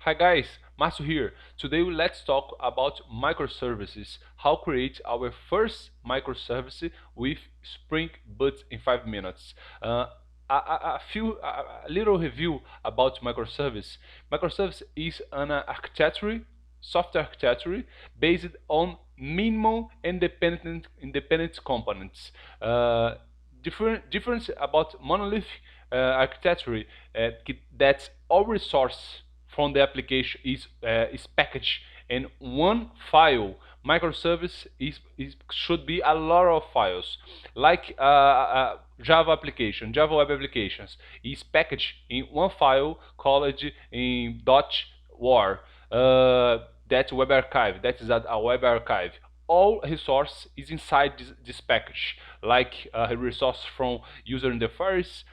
Hi guys, Masu here. Today let's talk about microservices. How create our first microservice with Spring Boot in 5 minutes. A little review about microservice. Microservice is an architecture, software architecture based on minimum independent components. Difference about monolithic architecture that all resource from the application is packaged in one file. Microservice should be a lot of files, like Java web applications is packaged in one file called in .war. That web archive, that is a web archive. All resource is inside this package, like a resource from user interface,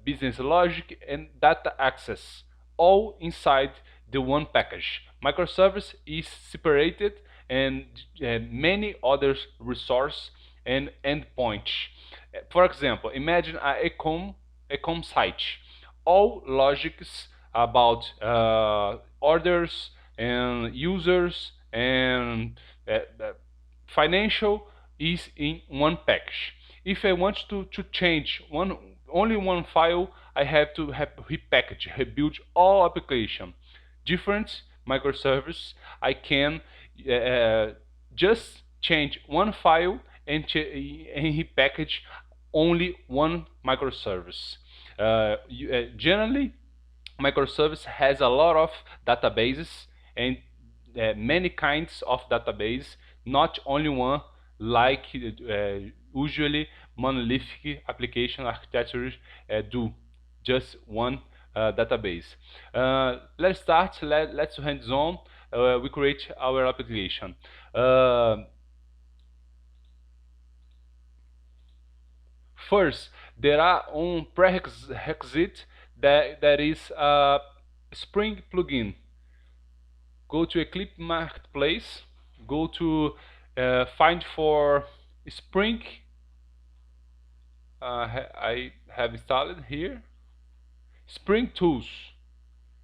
business logic, and data access, all inside the one package. Microservice is separated and many other resource and endpoints. For example, imagine a ecom site. All logics about orders and users and financial is in one package. If I want to change only one file, I have to repackage, rebuild all application. Different microservice, I can uh, just change one file and repackage only one microservice. Generally, microservice has a lot of databases and many kinds of database, not only one, like usually monolithic application architectures do, just one database. Let's start. Let's hands-on. We create our application. Uh, First, there are un prerequisite that is a Spring plugin. Go to Eclipse Marketplace, go to find for Spring. I have installed here. Spring Tools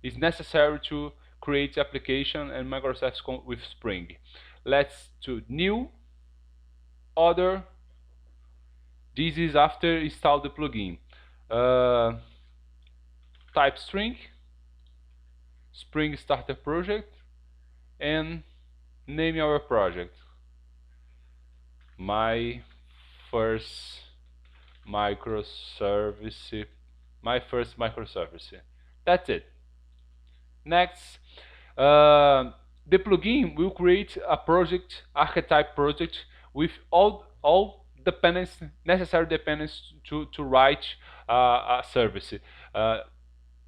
is necessary to create application and Microservice with Spring. Let's to New, Other. This is after install the plugin. Uh, Type string, Spring Starter Project, and name our project. My first microservice. My first microservice. That's it. Next, the plugin will create a project, archetype project, with all dependents, necessary dependents to write a service. Uh,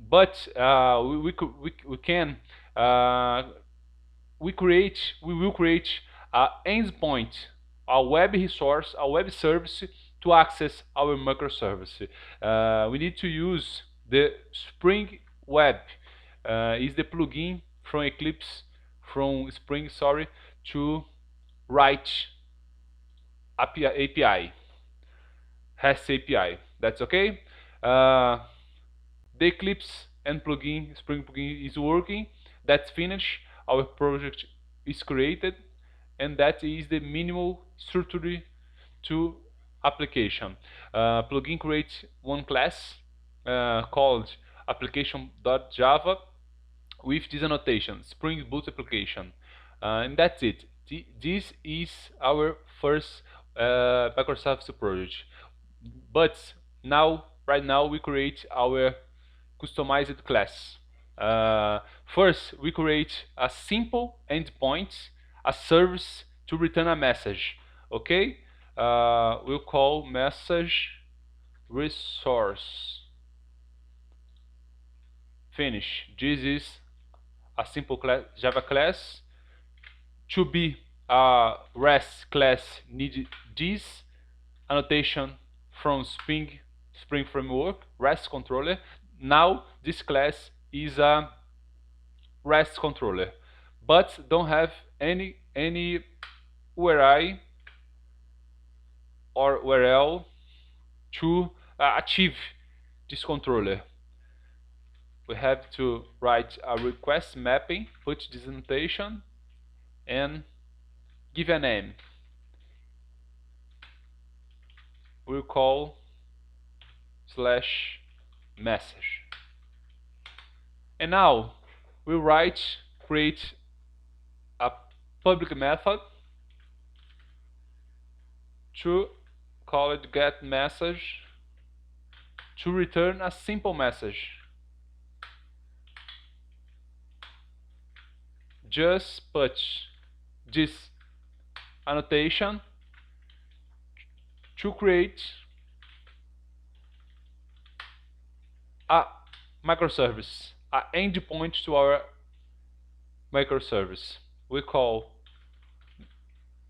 but we can uh, we will create an endpoint, a web resource, a web service to access our microservice. We need to use the Spring Web. Is the plugin from Eclipse, from Spring, sorry, to write API, REST API. That's okay. Uh, the Eclipse and plugin, Spring plugin is working. That's finished. Our project is created, and that is the minimal structure to application. Plugin creates one class called application.java with this annotation, Spring Boot application, and that's it. This is our first microservice project. But now, right now, we create our customized class. First, we create a simple endpoint, a service to return a message. Okay, we'll call message resource. Finish. This is a simple Java class. To be a REST class, need this annotation from Spring Framework, REST controller. Now this class is a REST controller, but don't have any URI or URL to achieve this controller. we have to write a request mapping, put this annotation, and give a name. We'll call slash message. And now we'll create a public method to call it get message to return a simple message. Just put this annotation to create a microservice, an endpoint to our microservice. I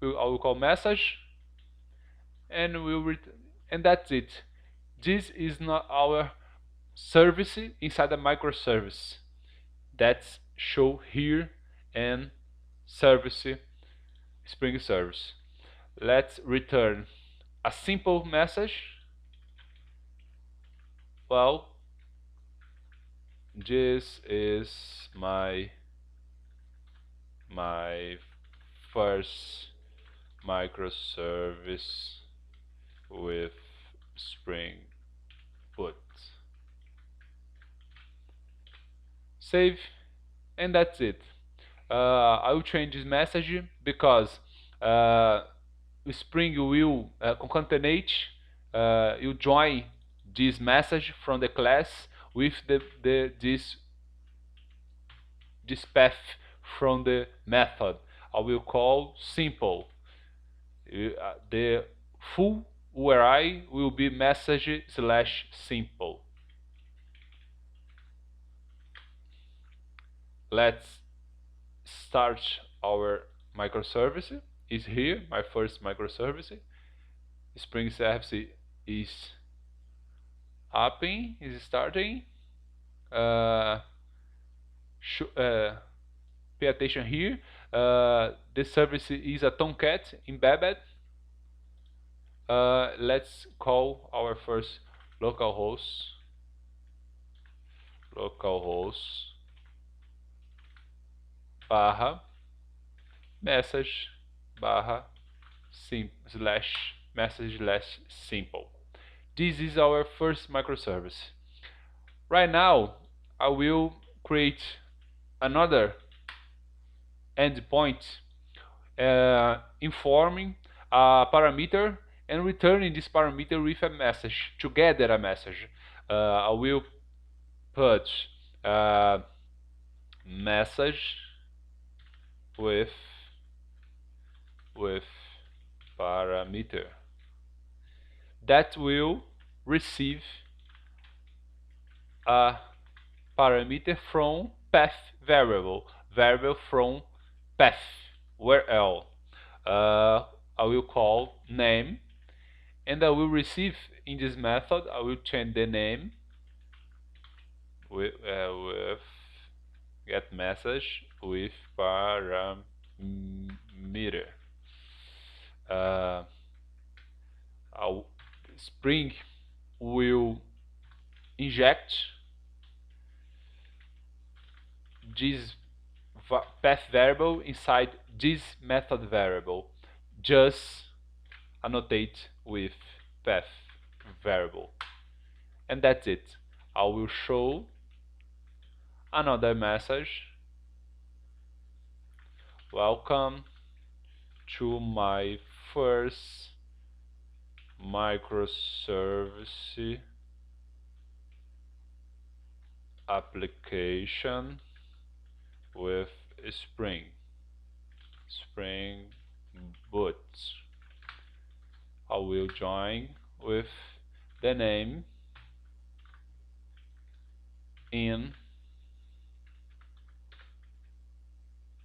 will call message, and and that's it. This is not our service inside a microservice. That's show here and service Spring Service. Let's return a simple message. Well, this is my first microservice with Spring Boot. Save, and that's it. I will change this message because Spring will concatenate, you join this message from the class with this path from the method. I will call simple. The full URI will be message slash simple. Let's start our microservice. Is here my first microservice. Spring Service is upping, is starting. Uh, Pay attention here. The service is a Tomcat embedded. Let's call our first localhost barra message barra slash message slash simple. This is our first microservice. Right now, I will create another endpoint informing a parameter and returning this parameter with a message, to gather a message. I will put message with parameter that will receive a parameter from path variable from path where L. I will call name, and I will receive in this method. I will change the name with get message with parameter. Spring will inject this path variable inside this method variable. Just annotate with path variable, and that's it. I will show another message. Welcome to my first microservice application with Spring Boot. I will join with the name in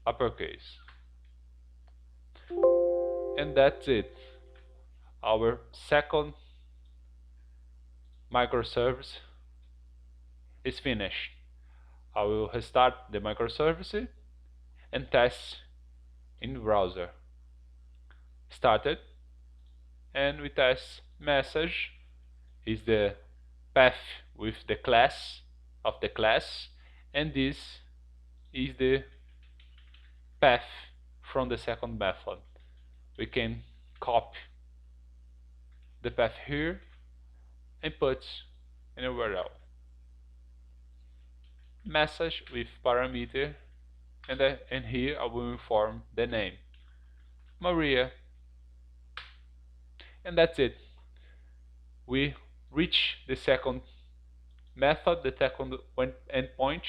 uppercase, and that's it. Our second microservice is finished. I will restart the microservice and test in browser. Started, and we test message is the path with the class, of the class, and this is the path from the second method. We can copy the path here and put in a URL. Message with parameter, and here I will inform the name, Maria, and that's it. We reach the second method, the second endpoint.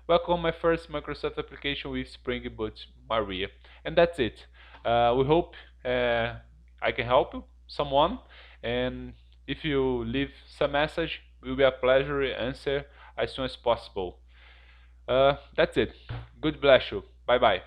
Welcome my first Microsoft application with Spring Boot Maria, and that's it. We hope I can help you, someone, and if you leave some message, it will be a pleasure to answer as soon as possible. That's it. God bless you. Bye bye.